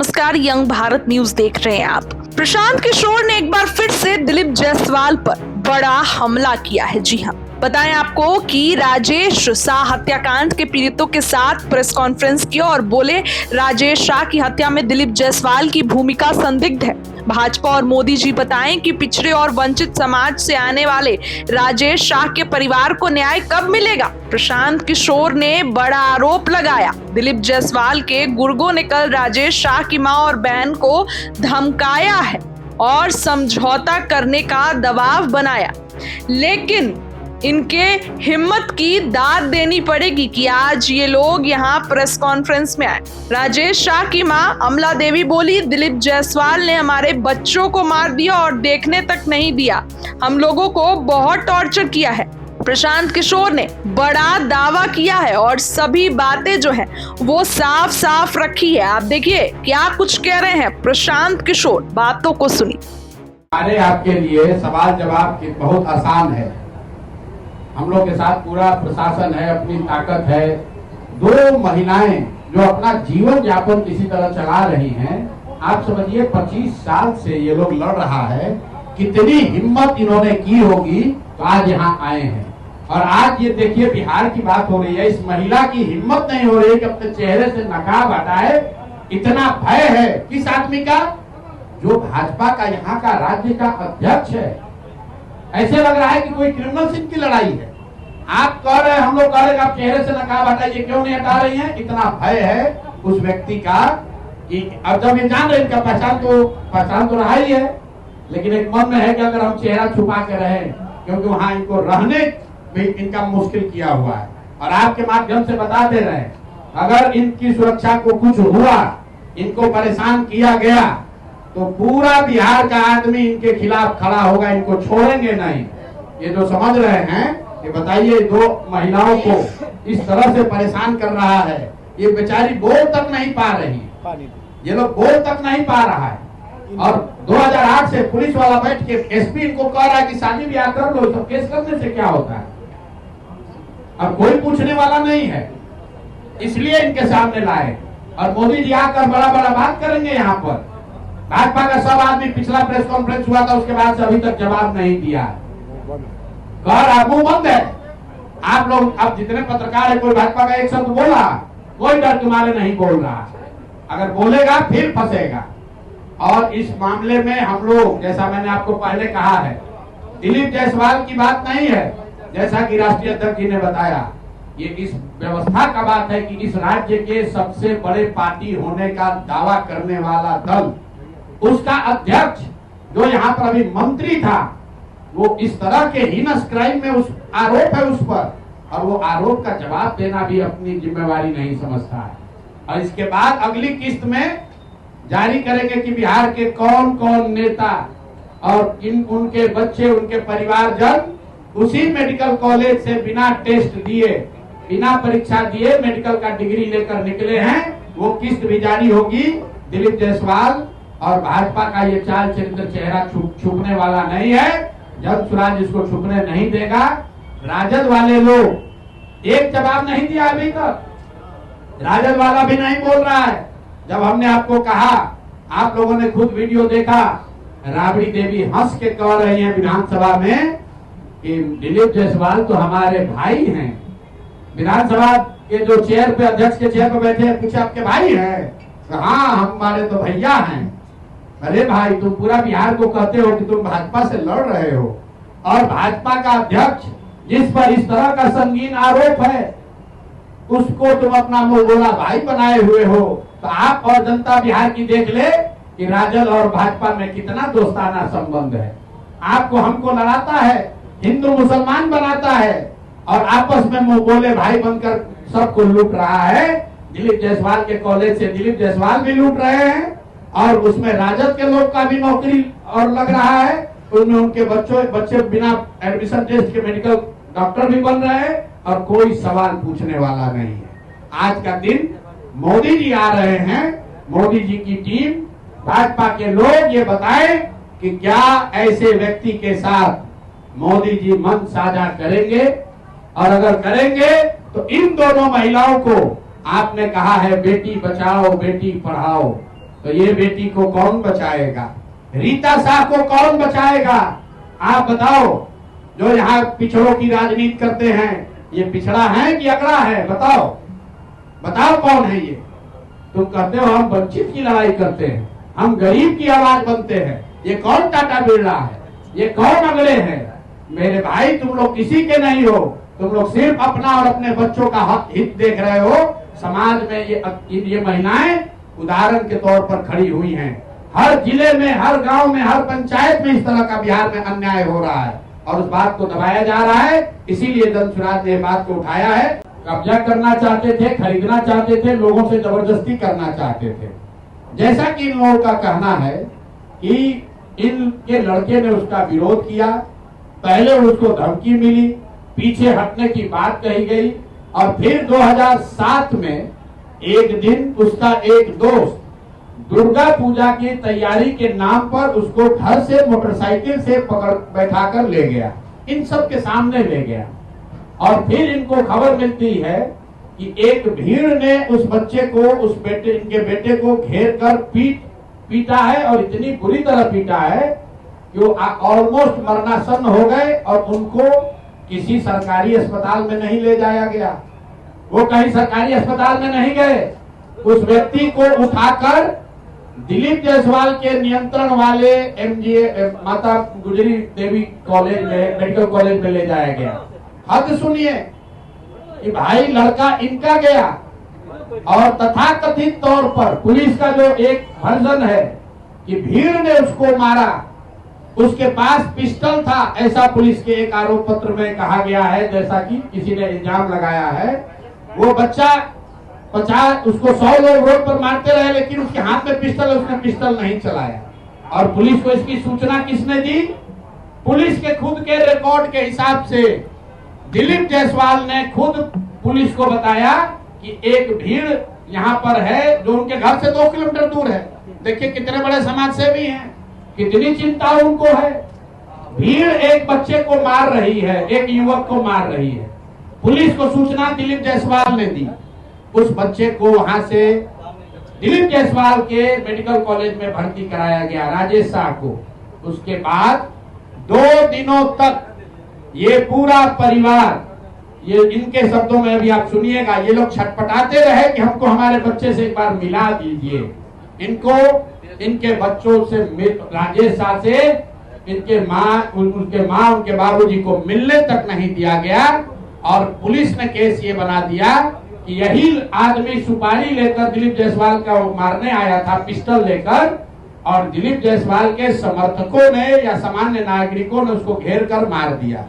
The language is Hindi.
नमस्कार, यंग भारत न्यूज देख रहे हैं आप। प्रशांत किशोर ने एक बार फिर से दिलीप जायसवाल पर बड़ा हमला किया है। जी हाँ, बताएं आपको कि राजेश शाह हत्याकांड के पीड़ितों के साथ प्रेस कॉन्फ्रेंस किया और बोले राजेश शाह की हत्या में दिलीप जायसवाल की भूमिका संदिग्ध है। भाजपा और मोदी जी बताएं कि पिछड़े और वंचित समाज से आने वाले राजेश शाह के परिवार को न्याय कब मिलेगा। प्रशांत किशोर ने बड़ा आरोप लगाया। दिलीप जायसवाल के गुर्गों ने कल राजेश शाह की मां और बहन को धमकाया है और समझौता करने का दबाव बनाया, लेकिन इनके हिम्मत की दाद देनी पड़ेगी कि आज ये लोग यहाँ प्रेस कॉन्फ्रेंस में आए। राजेश शाह की मां अमला देवी बोली, दिलीप जायसवाल ने हमारे बच्चों को मार दिया और देखने तक नहीं दिया, हम लोगों को बहुत टॉर्चर किया है। प्रशांत किशोर ने बड़ा दावा किया है और सभी बातें जो है वो साफ साफ रखी है। आप देखिए क्या कुछ कह रहे हैं प्रशांत किशोर, बातों को सुनिए। हमारे आपके लिए सवाल जवाब बहुत आसान है। हम लोग के साथ पूरा प्रशासन है, अपनी ताकत है। दो महिलाएं जो अपना जीवन यापन किसी तरह चला रही हैं, आप समझिए 25 साल से ये लोग लड़ रहा है। कितनी हिम्मत इन्होंने की होगी तो आज यहाँ आए हैं। और आज ये देखिए बिहार की बात हो रही है, इस महिला की हिम्मत नहीं हो रही कि अपने चेहरे से नकाब हटाए। इतना भय है किस आदमी का, जो भाजपा का यहाँ का राज्य का अध्यक्ष है। ऐसे लग रहा है कि कोई क्रिमिनल सिंह की लड़ाई है। आप कह रहे हैं, हम लोग कह रहे हैं आप चेहरे से नकाब हटाइए, क्यों नहीं हटा रही हैं? इतना भय है उस व्यक्ति का कि अब जब ये जान रहे इनका पहचान तो रहा ही है, लेकिन एक मन में है कि अगर हम चेहरा छुपा के रहे, क्योंकि वहां इनको रहने में इनका मुश्किल किया हुआ है। और आपके माध्यम से बता दे रहे हैं, अगर इनकी सुरक्षा को कुछ हुआ, इनको परेशान किया गया, तो पूरा बिहार का आदमी इनके खिलाफ खड़ा होगा, इनको छोड़ेंगे नहीं। ये जो समझ रहे हैं कि बताइए दो महिलाओं को इस तरह से परेशान कर रहा है, ये बेचारी बोल तक नहीं पा रही, ये लोग बोल तक नहीं पा रहा है। और 2008 से पुलिस वाला बैठ के एसपी इनको कह रहा है कि शादी ब्याह कर लो, तो केस करने से क्या होता है? अब कोई पूछने वाला नहीं है, इसलिए इनके सामने लाए। और मोदी जी आकर बड़ा बड़ा बात करेंगे यहाँ पर। भाजपा का सब आदमी, पिछला प्रेस कॉन्फ्रेंस हुआ था उसके बाद से अभी तक जवाब नहीं दिया। मुंह बंद है। आप लोग अब जितने पत्रकार है, कोई भाजपा का एक शब्द बोला, कोई डर के मारे नहीं बोल रहा। अगर बोलेगा फिर फंसेगा। और इस मामले में हम लोग, जैसा मैंने आपको पहले कहा है, दिलीप जायसवाल की बात नहीं है। जैसा कि राष्ट्रीय अध्यक्ष जी ने बताया, ये इस व्यवस्था का बात है कि इस राज्य के सबसे बड़े पार्टी होने का दावा करने वाला दल, उसका अध्यक्ष जो यहाँ पर अभी मंत्री था, वो इस तरह के हीनस क्राइम में उस आरोप है उस पर, और वो आरोप का जवाब देना भी अपनी जिम्मेवारी नहीं समझता है। और इसके बाद अगली किस्त में जारी करेंगे कि बिहार के कौन कौन नेता और उनके बच्चे, उनके परिवारजन उसी मेडिकल कॉलेज से बिना टेस्ट दिए, बिना परीक्षा दिए मेडिकल का डिग्री लेकर निकले हैं। वो किस्त भी जारी होगी। दिलीप जायसवाल और भाजपा का ये चाल चरित्र चेहरा छुपने वाला नहीं है। जब स्वराज इसको छुपने नहीं देगा। राजद वाले लोग एक जवाब नहीं दिया अभी तक, राजद वाला भी नहीं बोल रहा है। जब हमने आपको कहा, आप लोगों ने खुद वीडियो देखा, राबड़ी देवी हंस के कह रही हैं विधानसभा में कि दिलीप जायसवाल तो हमारे भाई हैं। विधानसभा के जो चेयर पे, अध्यक्ष के चेयर पे बैठे, पूछे आपके भाई हैं? हाँ, हमारे तो भैया हैं। अरे भाई, तुम पूरा बिहार को कहते हो कि तुम भाजपा से लड़ रहे हो, और भाजपा का अध्यक्ष जिस पर इस तरह का संगीन आरोप है, उसको तुम अपना मुंहबोला भाई बनाए हुए हो। तो आप और जनता बिहार की देख ले कि राजद और भाजपा में कितना दोस्ताना संबंध है। आपको हमको लड़ाता है, हिंदू मुसलमान बनाता है, और आपस में मुंहबोले भाई बनकर सबको लूट रहा है। दिलीप जायसवाल के कॉलेज से दिलीप जायसवाल भी लूट रहे हैं, और उसमें राजद के लोग का भी नौकरी और लग रहा है। उनमें उनके बच्चे बिना एडमिशन टेस्ट के मेडिकल डॉक्टर भी बन रहे हैं, और कोई सवाल पूछने वाला नहीं है। आज का दिन मोदी जी आ रहे हैं, मोदी जी की टीम, भाजपा के लोग ये बताएं कि क्या ऐसे व्यक्ति के साथ मोदी जी मन साझा करेंगे, और अगर करेंगे तो इन दोनों महिलाओं को आपने कहा है बेटी बचाओ बेटी पढ़ाओ, तो ये बेटी को कौन बचाएगा? रीता शाह को कौन बचाएगा? आप बताओ। जो यहाँ पिछड़ों की राजनीति करते हैं, ये पिछड़ा है कि अगड़ा है? बताओ बताओ कौन है ये? तुम कहते हो हम वंचित की लड़ाई करते हैं, हम गरीब की आवाज बनते हैं। ये कौन टाटा बिरला है? ये कौन अगले हैं? मेरे भाई, तुम लोग किसी के नहीं हो। तुम लोग सिर्फ अपना और अपने बच्चों का हित देख रहे हो। समाज में ये महिलाएं उदाहरण के तौर पर खड़ी हुई हैं। हर जिले में, हर गांव में, हर पंचायत में इस तरह का बिहार में अन्याय हो रहा है और उस बात को दबाया जा रहा है। इसीलिए दल स्वराज ने बात को उठाया है। कब्जा करना चाहते थे, खरीदना चाहते थे, लोगों से जबरदस्ती करना चाहते थे। जैसा कि इन लोगों का कहना है कि इनके लड़के ने उसका विरोध किया, पहले उसको धमकी मिली, पीछे हटने की बात कही गई और फिर 2007 में एक दिन उसका एक दोस्त दुर्गा पूजा की तैयारी के नाम पर उसको घर से मोटरसाइकिल से पकड़ बैठाकर ले गया, इन सब के सामने ले गया। और फिर इनको खबर मिलती है कि एक भीड़ ने उस बच्चे को, इनके बेटे को घेर कर पीटा है और इतनी बुरी तरह पीटा है कि वो ऑलमोस्ट मरणासन हो गए और उनको किसी सरकारी अस्पताल में नहीं ले जाया गया। वो कहीं सरकारी अस्पताल में नहीं गए। उस व्यक्ति को उठाकर दिलीप जायसवाल के नियंत्रण वाले एमजीए माता गुजरी देवी कॉलेज में, मेडिकल कॉलेज में ले जाया गया। हद सुनिए कि भाई लड़का इनका गया और तथाकथित तौर पर पुलिस का जो एक वर्जन है कि भीड़ ने उसको मारा, उसके पास पिस्टल था, ऐसा पुलिस के एक आरोप पत्र में कहा गया है, जैसा कि किसी ने इल्जाम लगाया है। वो बच्चा 50, उसको 100 लोग रोड पर मारते रहे लेकिन उसके हाथ में पिस्टल है, उसने पिस्टल नहीं चलाया। और पुलिस को इसकी सूचना किसने दी? पुलिस के खुद के रिकॉर्ड के हिसाब से दिलीप जायसवाल ने खुद पुलिस को बताया कि एक भीड़ यहाँ पर है जो उनके घर से 2 किलोमीटर दूर है। देखिए कितने बड़े समाज सेवी हैं, कितनी चिंता उनको है। भीड़ एक बच्चे को मार रही है, एक युवक को मार रही है। पुलिस को सूचना दिलीप जायसवाल ने दी। उस बच्चे को वहां से दिलीप जायसवाल के मेडिकल कॉलेज में भर्ती कराया गया, राजेश शाह को। उसके बाद 2 दिनों तक ये पूरा परिवार, ये इनके शब्दों में अभी आप सुनिएगा, ये लोग छटपटाते रहे कि हमको हमारे बच्चे से एक बार मिला दीजिए। इनको इनके बच्चों से, राजेश शाह से उनके माँ उनके बाबूजी को मिलने तक नहीं दिया गया। और पुलिस ने केस ये बना दिया कि यही आदमी सुपारी लेकर दिलीप जायसवाल का मारने आया था, पिस्टल लेकर, और दिलीप जायसवाल के समर्थकों ने या सामान्य नागरिकों ने उसको घेर कर मार दिया।